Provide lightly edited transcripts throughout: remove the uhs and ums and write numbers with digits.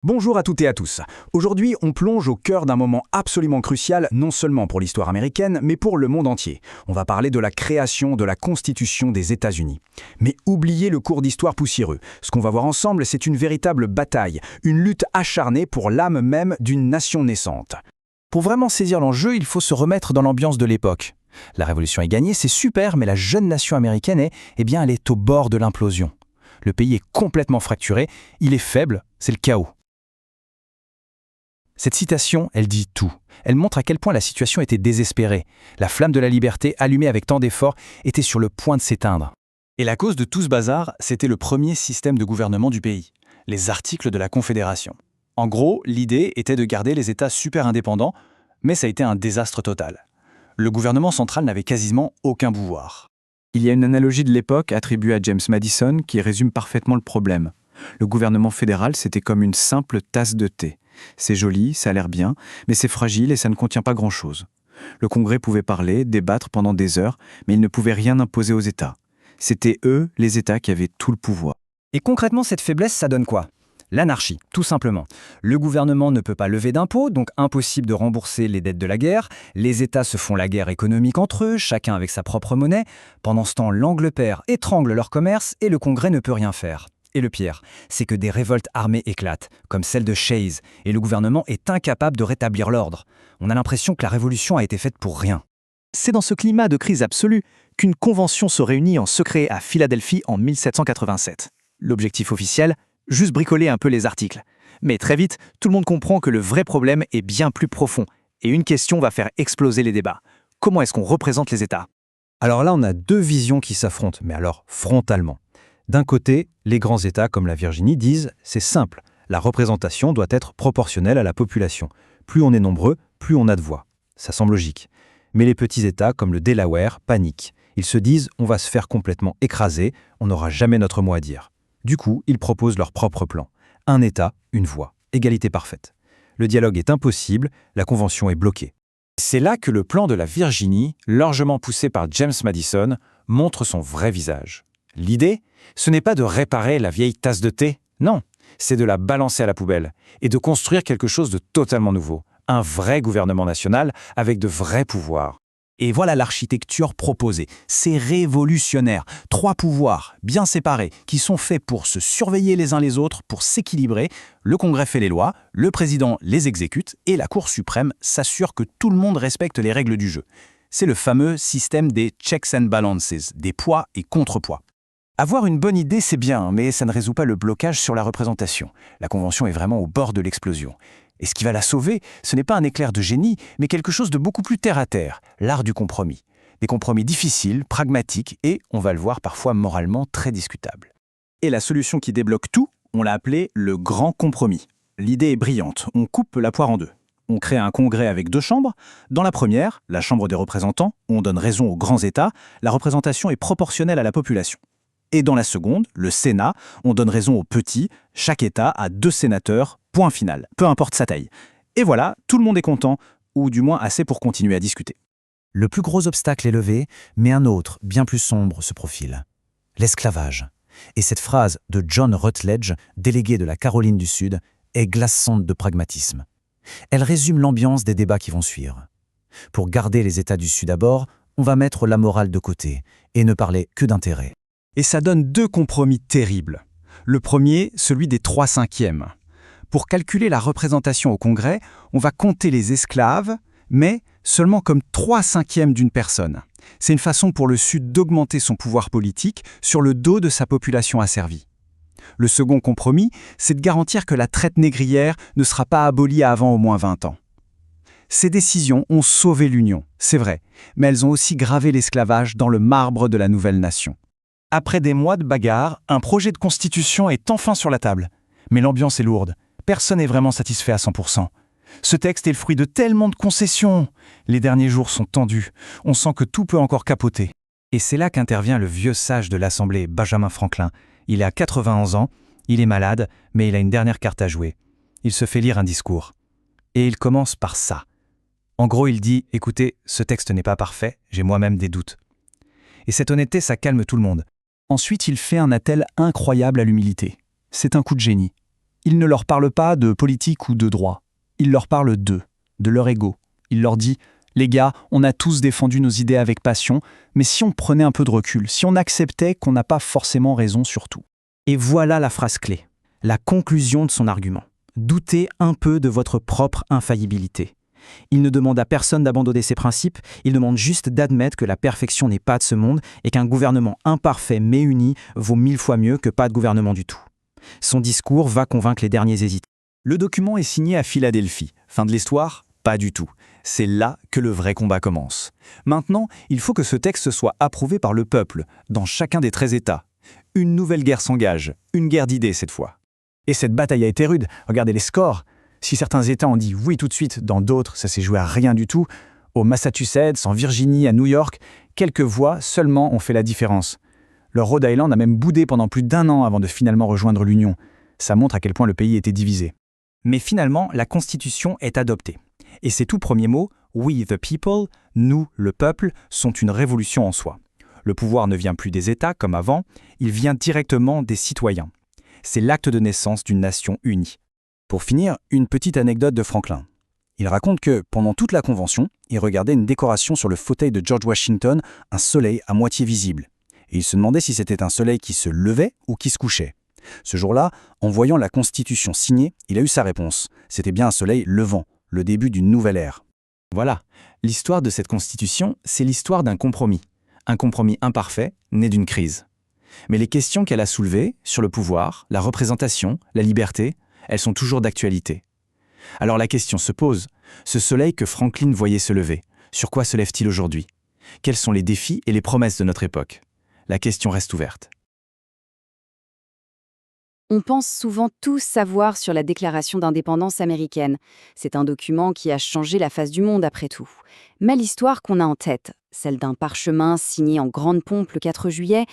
Bonjour à toutes et à tous. Aujourd'hui, on plonge au cœur d'un moment absolument crucial, non seulement pour l'histoire américaine, mais pour le monde entier. On va parler de la création de la Constitution des États-Unis. Mais oubliez le cours d'histoire poussiéreux. Ce qu'on va voir ensemble, c'est une véritable bataille, une lutte acharnée pour l'âme même d'une nation naissante. Pour vraiment saisir l'enjeu, il faut se remettre dans l'ambiance de l'époque. La révolution est gagnée, c'est super, mais la jeune nation américaine elle est au bord de l'implosion. Le pays est complètement fracturé, il est faible, c'est le chaos. Cette citation, elle dit tout. Elle montre à quel point la situation était désespérée. La flamme de la liberté, allumée avec tant d'efforts, était sur le point de s'éteindre. Et la cause de tout ce bazar, c'était le premier système de gouvernement du pays, les articles de la Confédération. En gros, l'idée était de garder les États super indépendants, mais ça a été un désastre total. Le gouvernement central n'avait quasiment aucun pouvoir. Il y a une analogie de l'époque attribuée à James Madison qui résume parfaitement le problème. Le gouvernement fédéral, c'était comme une simple tasse de thé. C'est joli, ça a l'air bien, mais c'est fragile et ça ne contient pas grand-chose. Le Congrès pouvait parler, débattre pendant des heures, mais il ne pouvait rien imposer aux États. C'était eux, les États, qui avaient tout le pouvoir. Et concrètement, cette faiblesse, ça donne quoi ? L'anarchie, tout simplement. Le gouvernement ne peut pas lever d'impôts, donc impossible de rembourser les dettes de la guerre. Les États se font la guerre économique entre eux, chacun avec sa propre monnaie. Pendant ce temps, l'Angleterre étrangle leur commerce et le Congrès ne peut rien faire. Et le pire, c'est que des révoltes armées éclatent, comme celle de Shays, et le gouvernement est incapable de rétablir l'ordre. On a l'impression que la révolution a été faite pour rien. C'est dans ce climat de crise absolue qu'une convention se réunit en secret à Philadelphie en 1787. L'objectif officiel, juste bricoler un peu les articles. Mais très vite, tout le monde comprend que le vrai problème est bien plus profond, et une question va faire exploser les débats. Comment est-ce qu'on représente les États ? Alors là, on a deux visions qui s'affrontent, mais alors frontalement. D'un côté, les grands États comme la Virginie disent « c'est simple, la représentation doit être proportionnelle à la population. Plus on est nombreux, plus on a de voix. » Ça semble logique. Mais les petits États comme le Delaware paniquent. Ils se disent « on va se faire complètement écraser, on n'aura jamais notre mot à dire ». Du coup, ils proposent leur propre plan. Un État, une voix. Égalité parfaite. Le dialogue est impossible, la convention est bloquée. C'est là que le plan de la Virginie, largement poussé par James Madison, montre son vrai visage. L'idée, ce n'est pas de réparer la vieille tasse de thé, non, c'est de la balancer à la poubelle et de construire quelque chose de totalement nouveau, un vrai gouvernement national avec de vrais pouvoirs. Et voilà l'architecture proposée. C'est révolutionnaire. 3 pouvoirs bien séparés qui sont faits pour se surveiller les uns les autres, pour s'équilibrer. Le Congrès fait les lois, le président les exécute et la Cour suprême s'assure que tout le monde respecte les règles du jeu. C'est le fameux système des checks and balances, des poids et contrepoids. Avoir une bonne idée, c'est bien, mais ça ne résout pas le blocage sur la représentation. La Convention est vraiment au bord de l'explosion. Et ce qui va la sauver, ce n'est pas un éclair de génie, mais quelque chose de beaucoup plus terre-à-terre, l'art du compromis. Des compromis difficiles, pragmatiques et, on va le voir, parfois moralement très discutables. Et la solution qui débloque tout, on l'a appelée le grand compromis. L'idée est brillante, on coupe la poire en deux. On crée un congrès avec 2 chambres. Dans la première, la Chambre des représentants, on donne raison aux grands États, la représentation est proportionnelle à la population. Et dans la seconde, le Sénat, on donne raison aux petits, chaque État a 2 sénateurs, point final, peu importe sa taille. Et voilà, tout le monde est content, ou du moins assez pour continuer à discuter. Le plus gros obstacle est levé, mais un autre, bien plus sombre, se profile. L'esclavage. Et cette phrase de John Rutledge, délégué de la Caroline du Sud, est glaçante de pragmatisme. Elle résume l'ambiance des débats qui vont suivre. Pour garder les États du Sud à bord, on va mettre la morale de côté et ne parler que d'intérêt. Et ça donne 2 compromis terribles. Le premier, celui des 3/5. Pour calculer la représentation au Congrès, on va compter les esclaves, mais seulement comme 3/5 d'une personne. C'est une façon pour le Sud d'augmenter son pouvoir politique sur le dos de sa population asservie. Le second compromis, c'est de garantir que la traite négrière ne sera pas abolie avant au moins 20 ans. Ces décisions ont sauvé l'Union, c'est vrai, mais elles ont aussi gravé l'esclavage dans le marbre de la nouvelle nation. Après des mois de bagarre, un projet de constitution est enfin sur la table. Mais l'ambiance est lourde. Personne n'est vraiment satisfait à 100%. Ce texte est le fruit de tellement de concessions. Les derniers jours sont tendus. On sent que tout peut encore capoter. Et c'est là qu'intervient le vieux sage de l'Assemblée, Benjamin Franklin. Il a 91 ans, il est malade, mais il a une dernière carte à jouer. Il se fait lire un discours. Et il commence par ça. En gros, il dit « Écoutez, ce texte n'est pas parfait, j'ai moi-même des doutes. » Et cette honnêteté, ça calme tout le monde. Ensuite, il fait un attel incroyable à l'humilité. C'est un coup de génie. Il ne leur parle pas de politique ou de droit. Il leur parle d'eux, de leur ego. Il leur dit « Les gars, on a tous défendu nos idées avec passion, mais si on prenait un peu de recul, si on acceptait qu'on n'a pas forcément raison sur tout. » Et voilà la phrase clé, la conclusion de son argument. Doutez un peu de votre propre infaillibilité. Il ne demande à personne d'abandonner ses principes, il demande juste d'admettre que la perfection n'est pas de ce monde et qu'un gouvernement imparfait mais uni vaut 1000 fois mieux que pas de gouvernement du tout. Son discours va convaincre les derniers hésitants. Le document est signé à Philadelphie. Fin de l'histoire? Pas du tout. C'est là que le vrai combat commence. Maintenant, il faut que ce texte soit approuvé par le peuple, dans chacun des 13 États. Une nouvelle guerre s'engage, une guerre d'idées cette fois. Et cette bataille a été rude, regardez les scores. Si certains États ont dit oui tout de suite, dans d'autres, ça s'est joué à rien du tout. Au Massachusetts, en Virginie, à New York, quelques voix seulement ont fait la différence. Le Rhode Island a même boudé pendant plus d'1 an avant de finalement rejoindre l'Union. Ça montre à quel point le pays était divisé. Mais finalement, la Constitution est adoptée. Et ces tout premiers mots, « we the people », « nous, le peuple », sont une révolution en soi. Le pouvoir ne vient plus des États comme avant, il vient directement des citoyens. C'est l'acte de naissance d'une nation unie. Pour finir, une petite anecdote de Franklin. Il raconte que, pendant toute la Convention, il regardait une décoration sur le fauteuil de George Washington, un soleil à moitié visible. Et il se demandait si c'était un soleil qui se levait ou qui se couchait. Ce jour-là, en voyant la Constitution signée, il a eu sa réponse. C'était bien un soleil levant, le début d'une nouvelle ère. Voilà, l'histoire de cette Constitution, c'est l'histoire d'un compromis. Un compromis imparfait, né d'une crise. Mais les questions qu'elle a soulevées, sur le pouvoir, la représentation, la liberté, elles sont toujours d'actualité. Alors la question se pose, ce soleil que Franklin voyait se lever, sur quoi se lève-t-il aujourd'hui? Quels sont les défis et les promesses de notre époque? La question reste ouverte. On pense souvent tout savoir sur la Déclaration d'indépendance américaine. C'est un document qui a changé la face du monde après tout. Mais l'histoire qu'on a en tête, celle d'un parchemin signé en grande pompe le 4 juillet,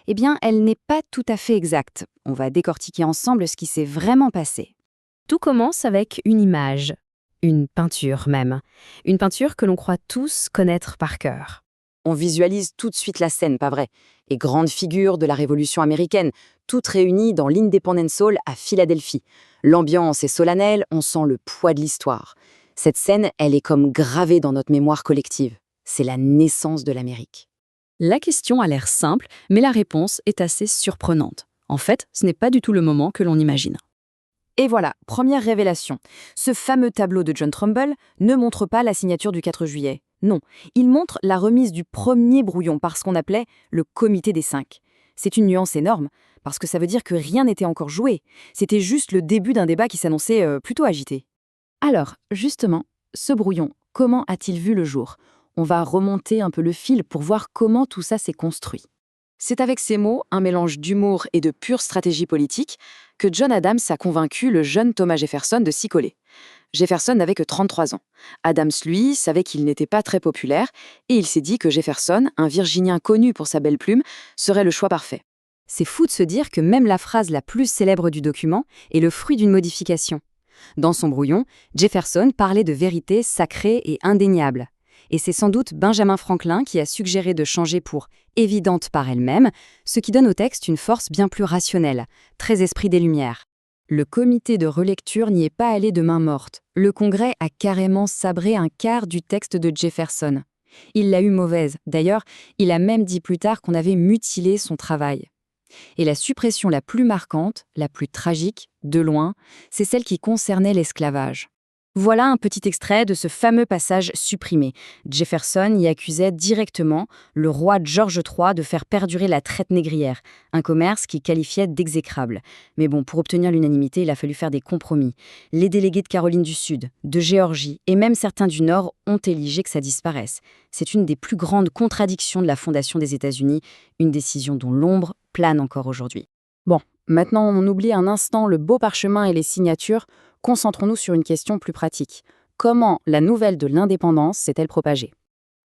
eh bien, elle n'est pas tout à fait exacte. On va décortiquer ensemble ce qui s'est vraiment passé. Tout commence avec une image, une peinture même. Une peinture que l'on croit tous connaître par cœur. On visualise tout de suite la scène, pas vrai? Et grandes figures de la Révolution américaine, toutes réunies dans l'Independence Hall à Philadelphie. L'ambiance est solennelle, on sent le poids de l'histoire. Cette scène, elle est comme gravée dans notre mémoire collective. C'est la naissance de l'Amérique. La question a l'air simple, mais la réponse est assez surprenante. En fait, ce n'est pas du tout le moment que l'on imagine. Et voilà, première révélation. Ce fameux tableau de John Trumbull ne montre pas la signature du 4 juillet. Non, il montre la remise du premier brouillon par ce qu'on appelait le Comité des 5. C'est une nuance énorme, parce que ça veut dire que rien n'était encore joué. C'était juste le début d'un débat qui s'annonçait plutôt agité. Alors, justement, ce brouillon, comment a-t-il vu le jour? On va remonter un peu le fil pour voir comment tout ça s'est construit. C'est avec ces mots, un mélange d'humour et de pure stratégie politique, que John Adams a convaincu le jeune Thomas Jefferson de s'y coller. Jefferson n'avait que 33 ans. Adams, lui, savait qu'il n'était pas très populaire, et il s'est dit que Jefferson, un Virginien connu pour sa belle plume, serait le choix parfait. C'est fou de se dire que même la phrase la plus célèbre du document est le fruit d'une modification. Dans son brouillon, Jefferson parlait de vérité sacrée et indéniable. Et c'est sans doute Benjamin Franklin qui a suggéré de changer pour « évidente par elle-même », ce qui donne au texte une force bien plus rationnelle, très esprit des Lumières. Le comité de relecture n'y est pas allé de main morte. Le Congrès a carrément sabré un quart du texte de Jefferson. Il l'a eu mauvaise. D'ailleurs, il a même dit plus tard qu'on avait mutilé son travail. Et la suppression la plus marquante, la plus tragique, de loin, c'est celle qui concernait l'esclavage. Voilà un petit extrait de ce fameux passage supprimé. Jefferson y accusait directement le roi George III de faire perdurer la traite négrière, un commerce qu'il qualifiait d'exécrable. Mais bon, pour obtenir l'unanimité, il a fallu faire des compromis. Les délégués de Caroline du Sud, de Géorgie et même certains du Nord ont exigé que ça disparaisse. C'est une des plus grandes contradictions de la fondation des États-Unis, une décision dont l'ombre plane encore aujourd'hui. Bon, maintenant on oublie un instant le beau parchemin et les signatures. Concentrons-nous sur une question plus pratique. Comment la nouvelle de l'indépendance s'est-elle propagée?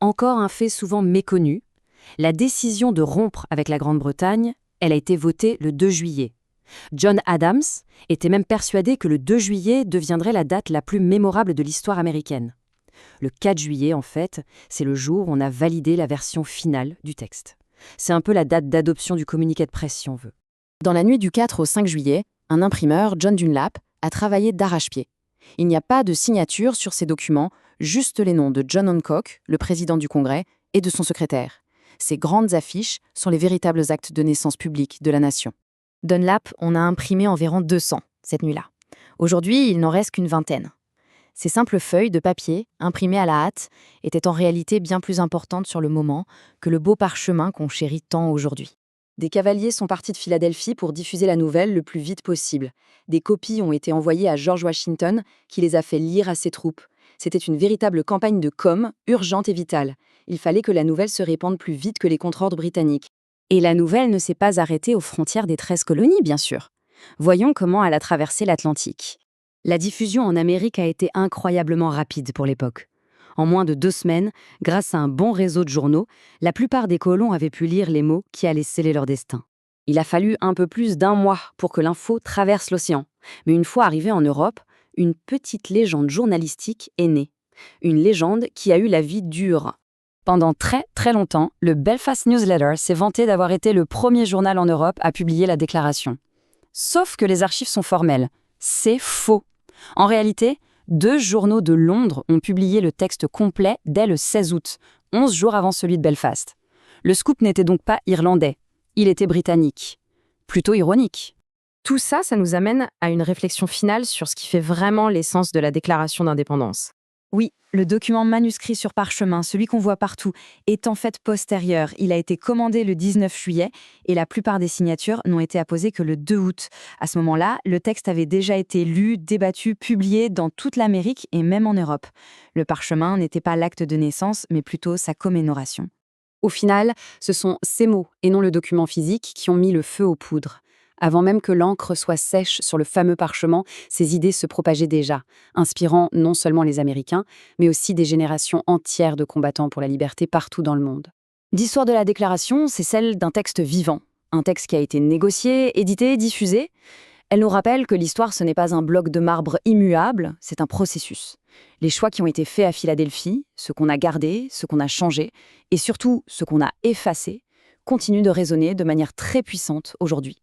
Encore un fait souvent méconnu, la décision de rompre avec la Grande-Bretagne, elle a été votée le 2 juillet. John Adams était même persuadé que le 2 juillet deviendrait la date la plus mémorable de l'histoire américaine. Le 4 juillet, en fait, c'est le jour où on a validé la version finale du texte. C'est un peu la date d'adoption du communiqué de presse, si on veut. Dans la nuit du 4 au 5 juillet, Un imprimeur, John Dunlap, a travaillé d'arrache-pied. Il n'y a pas de signature sur ces documents, juste les noms de John Hancock, le président du Congrès, et de son secrétaire. Ces grandes affiches sont les véritables actes de naissance publique de la nation. Dunlap, on a imprimé environ 200 cette nuit-là. Aujourd'hui, il n'en reste qu'une vingtaine. Ces simples feuilles de papier, imprimées à la hâte, étaient en réalité bien plus importantes sur le moment que le beau parchemin qu'on chérit tant aujourd'hui. Des cavaliers sont partis de Philadelphie pour diffuser la nouvelle le plus vite possible. Des copies ont été envoyées à George Washington, qui les a fait lire à ses troupes. C'était une véritable campagne de com, urgente et vitale. Il fallait que la nouvelle se répande plus vite que les contre-ordres britanniques. Et la nouvelle ne s'est pas arrêtée aux frontières des 13 colonies, bien sûr. Voyons comment elle a traversé l'Atlantique. La diffusion en Amérique a été incroyablement rapide pour l'époque. En moins de 2 semaines, grâce à un bon réseau de journaux, la plupart des colons avaient pu lire les mots qui allaient sceller leur destin. Il a fallu un peu plus d'1 mois pour que l'info traverse l'océan. Mais une fois arrivée en Europe, une petite légende journalistique est née. Une légende qui a eu la vie dure. Pendant très très longtemps, le Belfast Newsletter s'est vanté d'avoir été le premier journal en Europe à publier la déclaration. Sauf que les archives sont formelles. C'est faux. En réalité, 2 journaux de Londres ont publié le texte complet dès le 16 août, 11 jours avant celui de Belfast. Le scoop n'était donc pas irlandais, il était britannique. Plutôt ironique. Tout ça, ça nous amène à une réflexion finale sur ce qui fait vraiment l'essence de la déclaration d'indépendance. Oui, le document manuscrit sur parchemin, celui qu'on voit partout, est en fait postérieur. Il a été commandé le 19 juillet et la plupart des signatures n'ont été apposées que le 2 août. À ce moment-là, le texte avait déjà été lu, débattu, publié dans toute l'Amérique et même en Europe. Le parchemin n'était pas l'acte de naissance, mais plutôt sa commémoration. Au final, ce sont ces mots, et non le document physique, qui ont mis le feu aux poudres. Avant même que l'encre soit sèche sur le fameux parchemin, ces idées se propageaient déjà, inspirant non seulement les Américains, mais aussi des générations entières de combattants pour la liberté partout dans le monde. L'histoire de la déclaration, c'est celle d'un texte vivant, un texte qui a été négocié, édité, diffusé. Elle nous rappelle que l'histoire, ce n'est pas un bloc de marbre immuable, c'est un processus. Les choix qui ont été faits à Philadelphie, ce qu'on a gardé, ce qu'on a changé, et surtout ce qu'on a effacé, continuent de résonner de manière très puissante aujourd'hui.